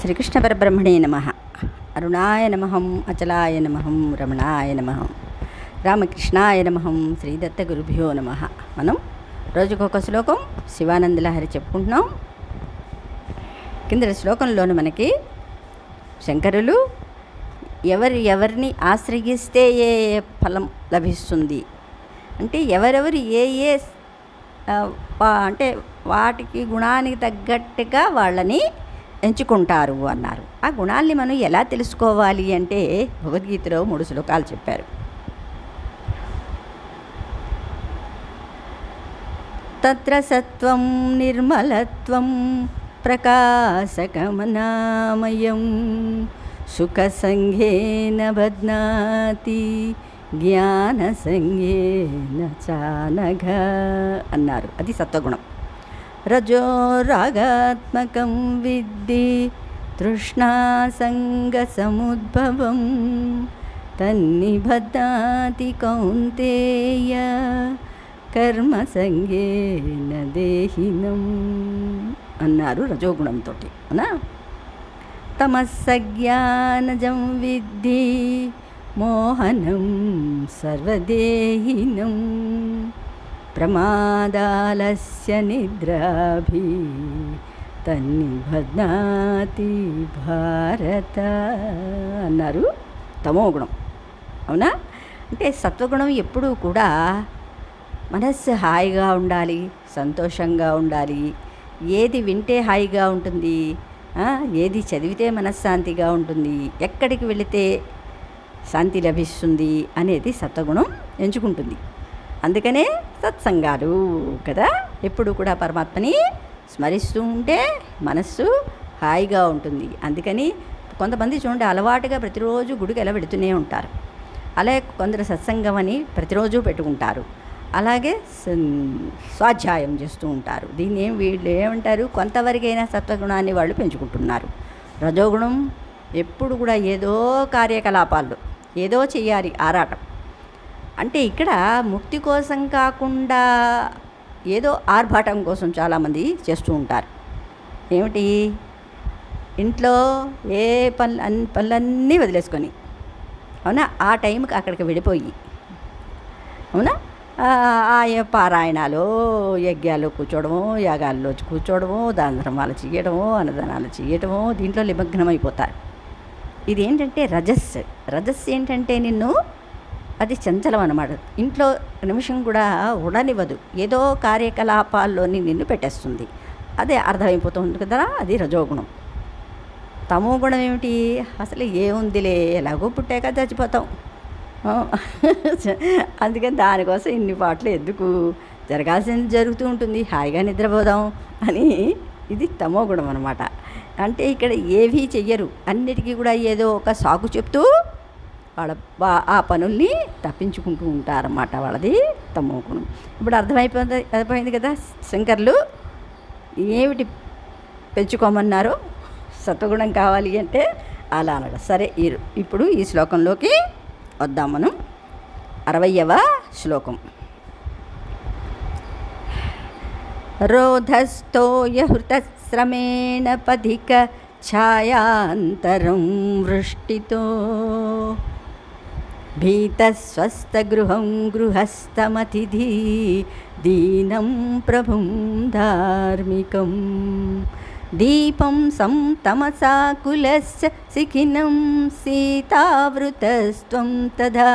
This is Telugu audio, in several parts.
శ్రీకృష్ణ పరబ్రహ్మణే నమః. అరుణాయ నమః, అచలాయ నమః, రమణాయ నమః, రామకృష్ణాయ నమః, శ్రీదత్త గురుభ్యో నమః. మనం రోజుకొక శ్లోకం శివానందలహరి చెప్పుకుంటున్నాం. కింద శ్లోకంలోని మనకి శంకరులు ఎవరిని ఆశ్రయిస్తే ఏ ఫలం లభిస్తుంది అంటే ఎవరెవరు ఏ అంటే వాటికి గుణానికి తగ్గట్టుగా వాళ్ళని ఎంచుకుంటారు అన్నారు. ఆ గుణాల్ని మనం ఎలా తెలుసుకోవాలి అంటే భగవద్గీతలో 3 శ్లోకాలు చెప్పారు. తత్ర సత్వం నిర్మలత్వం ప్రకాశకమనామయం సుఖసంగేన బధ్నాతి జ్ఞానసంగేన చానఘ అన్నారు. అది సత్వగుణం. రజో రాగాత్మకం విద్ధి తృష్ణాసంగసముద్భవం తన్నిబధ్నాతి కౌంతేయ కర్మసంగేన దేహినం అన్నారు రజోగుణంతో. అవునా? తమస్సజ్ఞానజం విద్ధి మోహనం సర్వదేహినం ప్రమాదాలస్య నిద్రాభి తన్నిబధ్నాతి భారత అన్నారు. తమోగుణం. అవునా? అంటే సత్వగుణం ఎప్పుడూ కూడా మనస్సు హాయిగా ఉండాలి, సంతోషంగా ఉండాలి. ఏది వింటే హాయిగా ఉంటుంది, ఏది చదివితే మనశ్శాంతిగా ఉంటుంది, ఎక్కడికి వెళితే శాంతి లభిస్తుంది అనేది సత్వగుణం ఎంచుకుంటుంది. అందుకనే సత్సంగాలు కదా. ఎప్పుడు కూడా పరమాత్మని స్మరిస్తూ ఉంటే మనస్సు హాయిగా ఉంటుంది. అందుకని కొంతమంది చూడండి అలవాటుగా ప్రతిరోజు గుడికి ఎలా పెడుతూనే ఉంటారు. అలాగే కొందరు సత్సంగం అని ప్రతిరోజు పెట్టుకుంటారు. అలాగే స్వాధ్యాయం చేస్తూ ఉంటారు. దీన్ని వీళ్ళు ఏమంటారు, కొంతవరకైనా సత్వగుణాన్ని వాళ్ళు పెంచుకుంటున్నారు. రజోగుణం ఎప్పుడు కూడా ఏదో కార్యకలాపాలు ఏదో చెయ్యాలి, ఆరాటం. అంటే ఇక్కడ ముక్తి కోసం కాకుండా ఏదో ఆర్భాటం కోసం చాలామంది చేస్తూ ఉంటారు. ఏమిటి, ఇంట్లో ఏ పనులన్నీ వదిలేసుకొని, అవునా, ఆ టైంకి అక్కడికి వెళ్ళిపోయి, అవునా, ఆ పారాయణాలు యజ్ఞాలు కూర్చోవడము, యాగాల్లో కూర్చోవడము, దాన ధర్మాలు చేయడము, అన్నదానాలు చేయడము, దీంట్లో నిమగ్నమైపోతారు. ఇదేంటంటే రజస్ ఏంటంటే అది చంచలం అన్నమాట. ఇంట్లో నిమిషం కూడా ఉండనివ్వదు, ఏదో కార్యకలాపాల్లోని నిన్ను పెట్టేస్తుంది. అదే అర్థమైపోతుంది కదా, అది రజోగుణం. తమో గుణం ఏమిటి, అసలు ఏముందిలే, ఎలాగో పుట్టాక చచ్చిపోతాం, అందుకని దానికోసం ఇన్ని పాటలు ఎందుకు, జరగాల్సింది జరుగుతూ ఉంటుంది, హాయిగా నిద్రపోదాం అని. ఇది తమో గుణం అన్నమాట. అంటే ఇక్కడ ఏవీ చెయ్యరు, అన్నిటికీ కూడా ఏదో ఒక సాకు చెప్తూ వాళ్ళ ఆ పనుల్ని తప్పించుకుంటూ ఉంటారన్నమాట. వాళ్ళది తమో గుణం. ఇప్పుడు అర్థమైపోయింది కదా శంకర్లు ఏమిటి పెంచుకోమన్నారు. సత్వగుణం కావాలి అంటే అలా అనగా సరే. ఇప్పుడు ఈ శ్లోకంలోకి వద్దాం మనం. 60వ శ్లోకం. రోధస్థోయ హృతశ్రమేణ పధిక ఛాయాంతరం వృష్టితో భీతస్వస్థగృహం గృహస్థమతిథి దీనం ప్రభుం ధార్మికం దీపం సంతమసాకులస్య శిఖినం సీతావృతస్త్వం తదా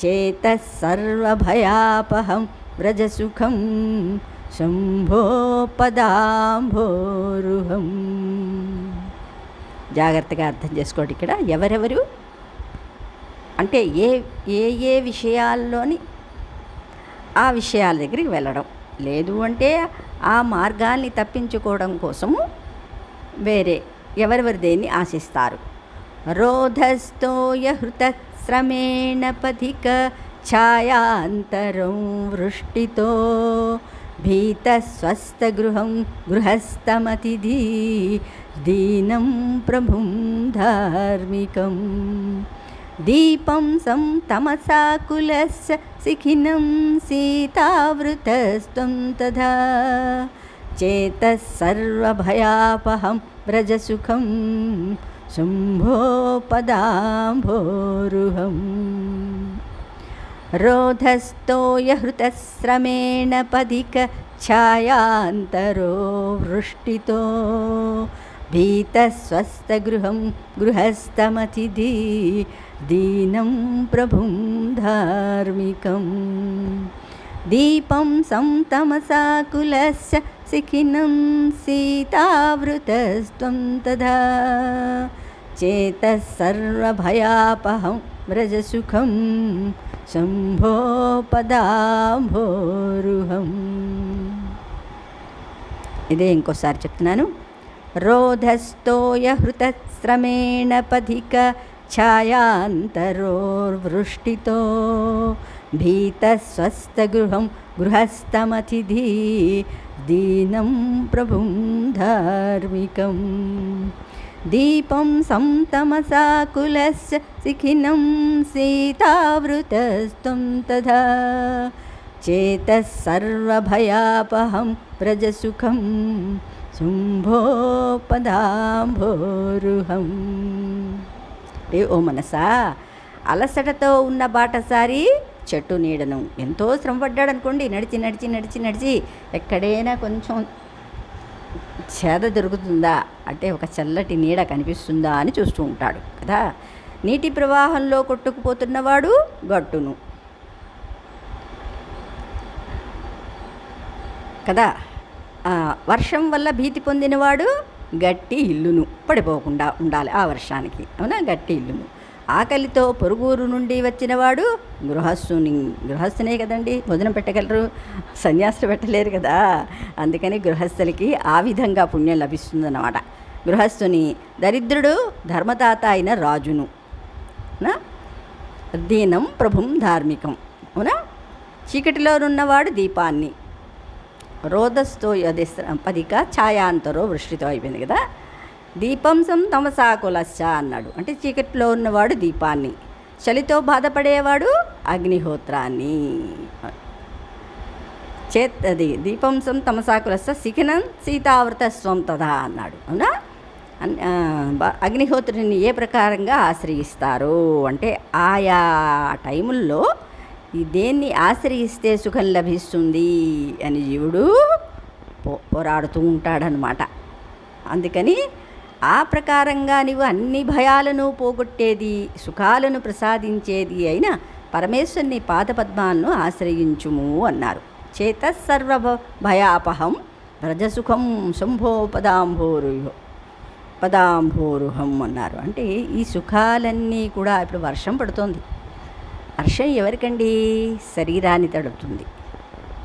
చేతః సర్వభయాపహం వ్రజసుఖం శంభో పదాంభోరుహం. జాగ్రత్తగా అర్థం చేసుకోండి. ఇక్కడ ఎవరెవరు అంటే ఏ విషయాల్లోని ఆ విషయాల దగ్గరికి వెళ్ళడం లేదు అంటే ఆ మార్గాల్ని తప్పించుకోవడం కోసము వేరే ఎవరెవరు దేన్ని ఆశిస్తారు. రోధస్థోయ హృతశ్రమేణ పథిక ఛాయాంతరం వృష్టితో భీతస్వస్థగృహం గృహస్థమతిథి దీనం ప్రభుం ధార్మికం దీపం సంతమసాకులస్య శిఖినం సీతావృతస్త్వం తథా చేతః సర్వభయాపహం వ్రజసుఖం శంభో పదాంభోరుహం. రోధస్థోయహృతశ్రమేణ పదిక ఛాయాంతరో వృష్టితో భీతస్వస్థగృహం గృహస్థమతిథి దీనం ప్రభుం ధార్మికం. దీపం సంతమసాకులస్య శిఖినం సీతావృతస్త్వం తదా చేతః సర్వభయాపహం వ్రజసుఖం శంభో పదాంభోరుహం. ఇదే ఇంకోసారి చెప్తున్నాను. రోధస్థోయహృతశ్రమేణ పథిక ఛాయాంతరోర్వృష్టితో భీతస్వస్థగృహం గృహస్థమతిథి దీనం ప్రభుం ధార్మికం. దీపం సంతమసాకులస్య శిఖినం సీతావృతస్త్వం తదా చేతః సర్వభయాపహం వ్రజసుఖం శంభో పదాంభోరుహం. ఓ మనసా, అలసటతో ఉన్న బాటసారి చెట్టు నీడను ఎంతో శ్రమపడ్డాడు అనుకోండి. నడిచి నడిచి నడిచి నడిచి ఎక్కడైనా కొంచెం చేద దొరుకుతుందా అంటే ఒక చల్లటి నీడ కనిపిస్తుందా అని చూస్తూ ఉంటాడు కదా. నీటి ప్రవాహంలో కొట్టుకుపోతున్నవాడు గట్టును కదా. వర్షం వల్ల భీతి పొందినవాడు గట్టి ఇల్లును పడిపోకుండా ఉండాలి ఆ వర్షానికి, అవునా, గట్టి ఇల్లును. ఆకలితో పొరుగురు నుండి వచ్చినవాడు గృహస్థునే కదండి భోజనం పెట్టగలరు, సన్యాసులు పెట్టలేరు కదా. అందుకని గృహస్థులకి ఆ విధంగా పుణ్యం లభిస్తుందన్నమాట. గృహస్థుని దరిద్రుడు ధర్మదాత అయిన రాజును, దీనం ప్రభుం ధార్మికం, అవునా. చీకటిలో ఉన్నవాడు దీపాన్ని, రోధస్థో అదే పదిక ఛాయాంతరో వృష్టితో అయిపోయింది కదా. దీపం తమసాకులశ్చ అన్నాడు అంటే చీకటిలో ఉన్నవాడు దీపాన్ని, చలితో బాధపడేవాడు అగ్నిహోత్రాన్ని. అది దీపం తమసాకులశ్చ శిఖినం సీతావృతస్వం తదా అన్నాడు, అవునా. అగ్నిహోత్రుని ఏ ప్రకారంగా ఆశ్రయిస్తారు అంటే ఆయా టైముల్లో దేన్ని ఆశ్రయిస్తే సుఖం లభిస్తుంది అని జీవుడు పోరాడుతూ ఉంటాడనమాట. అందుకని ఆ ప్రకారంగా నీవు అన్ని భయాలను పోగొట్టేది, సుఖాలను ప్రసాదించేది అయిన పరమేశ్వరుని పాదపద్మాలను ఆశ్రయించుము అన్నారు. చేతః సర్వ భయాపహం వ్రజసుఖం శంభో పదాంభోరుహం అన్నారు. అంటే ఈ సుఖాలన్నీ కూడా ఇప్పుడు వర్షం పడుతోంది. వర్షం ఎవరికండి? శరీరాన్ని తడుపుతుంది.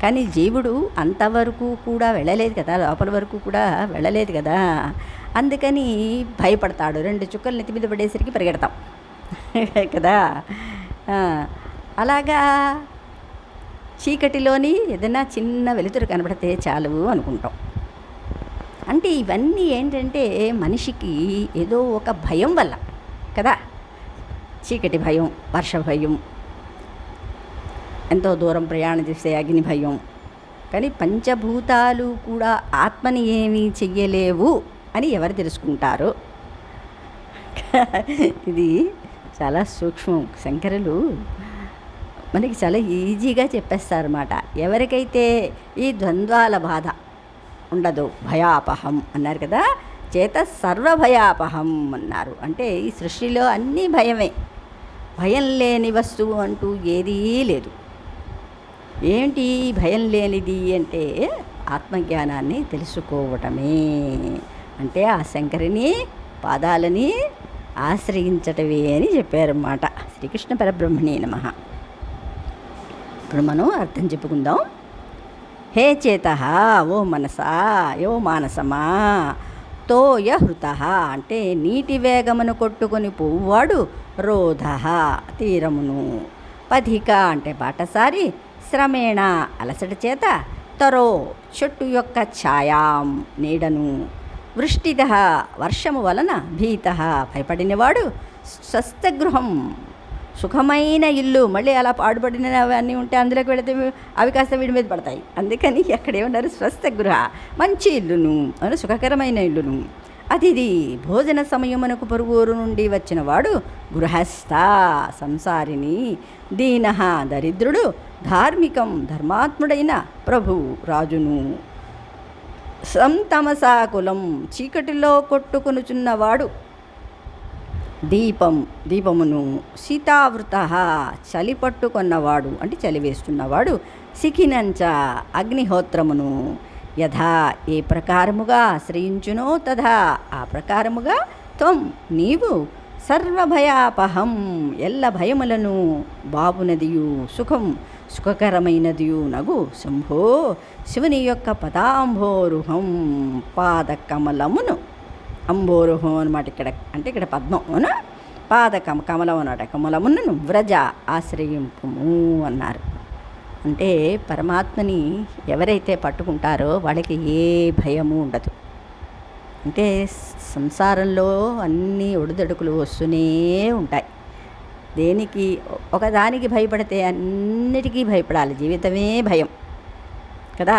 కానీ జీవుడు అంతవరకు కూడా వెళ్ళలేదు కదా, లోపల వరకు కూడా వెళ్ళలేదు కదా. అందుకని భయపడతాడు. 2 చుక్కలు నెత్తి మీద పడేసరికి పరిగెడతాం కదా. అలాగా చీకటిలోని ఏదైనా చిన్న వెలుతురు కనబడితే చాలు అనుకుంటాం. అంటే ఇవన్నీ ఏంటంటే మనిషికి ఏదో ఒక భయం వల్ల కదా. చీకటి భయం, వర్ష భయం, ఎంతో దూరం ప్రయాణం చేసే అగ్ని భయం. కానీ పంచభూతాలు కూడా ఆత్మని ఏమీ చెయ్యలేవు అని ఎవరు తెలుసుకుంటారో. ఇది చాలా సూక్ష్మం. శంకరులు మనకి చాలా ఈజీగా చెప్పేస్తారన్నమాట. ఎవరికైతే ఈ ద్వంద్వాల బాధ ఉండదు, భయాపహం అన్నారు కదా, చేత సర్వభయాపహం అన్నారు. అంటే ఈ సృష్టిలో అన్నీ భయమే, భయం లేని వస్తువు అంటూ ఏదీ లేదు. ఏంటి భయం లేనిది అంటే ఆత్మజ్ఞానాన్ని తెలుసుకోవటమే. అంటే ఆ శంకరుని పాదాలని ఆశ్రయించటమే అని చెప్పారన్నమాట. శ్రీకృష్ణ పరబ్రహ్మణే నమః. ఇప్పుడు మనం అర్థం చెప్పుకుందాం. హే చేతః, ఓ మనసా, ఓ మానసమా, తోయ హృతః అంటే నీటి వేగమును కొట్టుకొని పోవాడు, రోధః తీరమును, పథిక అంటే బాటసారి, శ్రమేణ అలసట చేత, తరో చెట్టు యొక్క ఛాయాం నీడను, వృష్టితః వర్షము వలన, భీతః భయపడినవాడు, స్వస్థగృహం సుఖమైన ఇల్లు. మళ్ళీ అలా పాడుపడినవన్నీ ఉంటే అందులోకి వెళితే అవి కాస్త వీడి మీద పడతాయి. అందుకని అక్కడ ఏమన్నారు, స్వస్థ గృహ, మంచి ఇల్లును, సుఖకరమైన ఇల్లును. అతిథి, భోజన సమయమునకు పొరుగురు నుండి వచ్చిన వాడు గృహస్థ, సంసారిని. దీన, దరిద్రుడు. ధార్మికం, ధర్మాత్ముడైన ప్రభువు, రాజును. సంతమసాకులం, చీకటిలో కొట్టుకొనుచున్నవాడు. దీపం, దీపమును. శీతావృత, చలి పట్టుకొన్నవాడు అంటే చలి వేస్తున్నవాడు. శిఖినంచ, అగ్నిహోత్రమును. యథా, ఏ ప్రకారముగా ఆశ్రయించునో తథా, ఆ ప్రకారముగా త్వం, నీవు. సర్వభయాపహం, ఎల్ల భయములను బాపునదియు, సుఖం, సుఖకరమైనదియు నగు శంభో, శివుని యొక్క పదాంభోరుహం, పాదకమలమును. అంబోరుహం అనమాట ఇక్కడ, అంటే ఇక్కడ పద్మం అవునా, కమలం అన్నమాట. కమలమును వ్రజ, ఆశ్రయింపుము అన్నారు. అంటే పరమాత్మని ఎవరైతే పట్టుకుంటారో వాళ్ళకి ఏ భయము ఉండదు. అంటే సంసారంలో అన్నీ ఒడిదొడుకులు వస్తూనే ఉంటాయి. దేనికి ఒకదానికి భయపడితే అన్నిటికీ భయపడాలి. జీవితమే భయం కదా.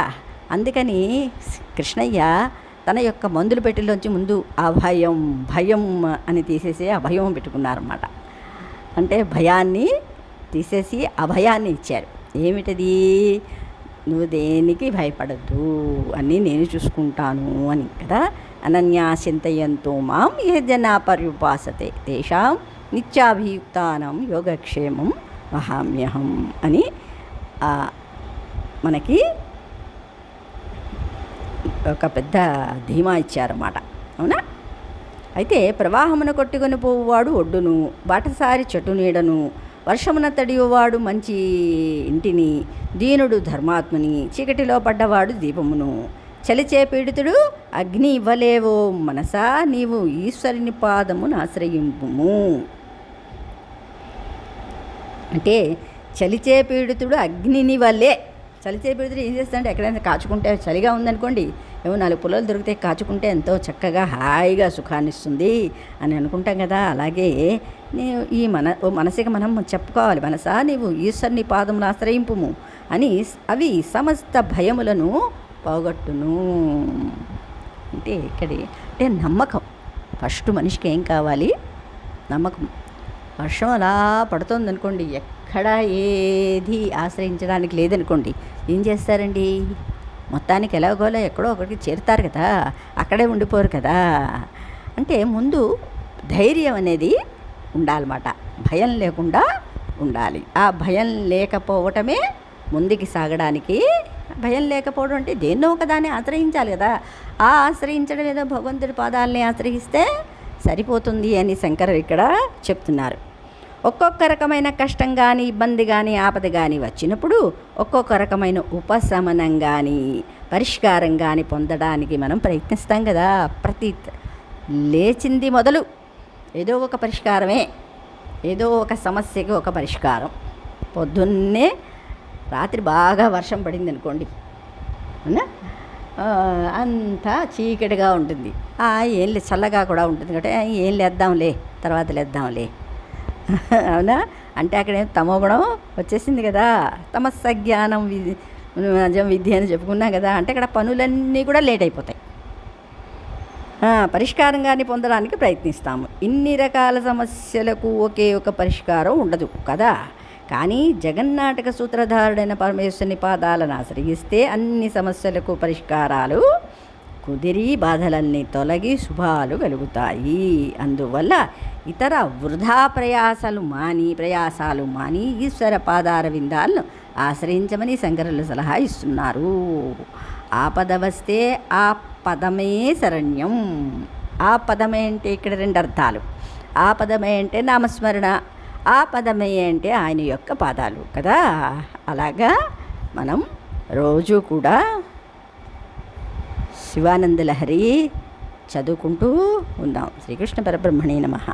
అందుకని కృష్ణయ్య తన యొక్క మందులు పెట్టిలోంచి ముందు అభయం, భయం అని తీసేసి అభయం పెట్టుకున్నారన్నమాట. అంటే భయాన్ని తీసేసి అభయాన్ని ఇచ్చారు. ఏమిటది, నువ్వు దేనికి భయపడద్దు అని నేను చూసుకుంటాను అని కదా. అనన్యా చింతయంతో మాం ఏ జనా పర్యుపాసతే తేషాం నిత్యాభియుక్తానం యోగక్షేమం వహామ్యహం అని మనకి ఒక పెద్ద ధీమా ఇచ్చారన్నమాట. అవునా. అయితే ప్రవాహమున కొట్టుకొని పోవువాడు ఒడ్డును, బాటసారి చెట్టు నీడను, వర్షమున తడియువాడు మంచి ఇంటిని, దీనుడు ధర్మాత్ముని, చీకటిలో పడ్డవాడు దీపమును. చలిచే పీడితుడు అగ్ని ఇవ్వలేవో మనసా, నీవు ఈశ్వరుని పాదమును ఆశ్రయింపుము. అంటే చలిచే పీడితుడు అగ్నిని వల్లే. చలిచే పీడితుడు ఏం చేస్తాడంటే ఎక్కడైనా కాచుకుంటే, చలిగా ఉందనుకోండి, ఏమో 4 పుల్లలు దొరికితే కాచుకుంటే ఎంతో చక్కగా హాయిగా సుఖాన్ని ఇస్తుంది అని అనుకుంటాం కదా. అలాగే ఈ మనసుకి మనం చెప్పుకోవాలి, మనసా నీవు ఈశ్వరుని పాదమును ఆశ్రయింపుము అని. అవి సమస్త భయములను పోగొట్టును. అంటే ఇక్కడి అంటే నమ్మకం. ఫస్ట్ మనిషికి ఏం కావాలి, నమ్మకం. వర్షం అలా పడుతుంది అనుకోండి, ఎక్కడా ఏది ఆశ్రయించడానికి లేదనుకోండి, ఏం చేస్తారండి, మొత్తానికి ఎలాగోలా ఎక్కడో ఒకటి చేరుతారు కదా, అక్కడే ఉండిపోరు కదా. అంటే ముందు ధైర్యం అనేది ఉండాలన్నమాట. భయం లేకుండా ఉండాలి. ఆ భయం లేకపోవటమే ముందుకి సాగడానికి. భయం లేకపోవడం అంటే దేన్నో ఒకదాన్ని ఆశ్రయించాలి కదా. ఆ ఆశ్రయించడం ఏదో భగవంతుడి పాదాలని ఆశ్రయిస్తే సరిపోతుంది అని శంకరుడు ఇక్కడ చెప్తున్నారు. ఒక్కొక్క రకమైన కష్టం కానీ, ఇబ్బంది కానీ, ఆపద కానీ వచ్చినప్పుడు ఒక్కొక్క రకమైన ఉపశమనం కానీ, పరిష్కారం కానీ పొందడానికి మనం ప్రయత్నిస్తాం కదా. ప్రతి లేచింది మొదలు ఏదో ఒక పరిష్కారమే, ఏదో ఒక సమస్యకి ఒక పరిష్కారం. పొద్దున్నే రాత్రి బాగా వర్షం పడింది అనుకోండి, అవునా, అంతా చీకటిగా ఉంటుంది. ఏం లేదు, చల్లగా కూడా ఉంటుంది కాబట్టి ఏం లేద్దాంలే, తర్వాత లేద్దాంలే, అవునా. అంటే అక్కడ తమోగుణం వచ్చేసింది కదా. తమస్స జ్ఞానం నిజం విద్య అని చెప్పుకున్నాం కదా. అంటే ఇక్కడ పనులన్నీ కూడా లేట్ అయిపోతాయి. పరిష్కారం కానీ పొందడానికి ప్రయత్నిస్తాము. ఇన్ని రకాల సమస్యలకు ఒకే ఒక పరిష్కారం ఉండదు కదా. కానీ జగన్నాటక సూత్రధారుడైన పరమేశ్వరుని పాదాలను ఆశ్రయిస్తే అన్ని సమస్యలకు పరిష్కారాలు కుదిరి బాధలన్నీ తొలగి శుభాలు కలుగుతాయి. అందువల్ల ఇతర వృధా ప్రయాసాలు మాని ఈశ్వర పాదార విందాలను ఆశ్రయించమని శంకరులు సలహా ఇస్తున్నారు. ఆపద వస్తే ఆ పదమే శరణ్యం. ఆ పదమే అంటే ఇక్కడ 2 అర్థాలు. ఆ పదమే అంటే నామస్మరణ, ఆ పదమే అంటే ఆయన యొక్క పాదాలు కదా. అలాగా మనం రోజు కూడా శివానంద లహరి చదువుకుంటూ ఉందాం. శ్రీకృష్ణ పరబ్రహ్మణే నమః.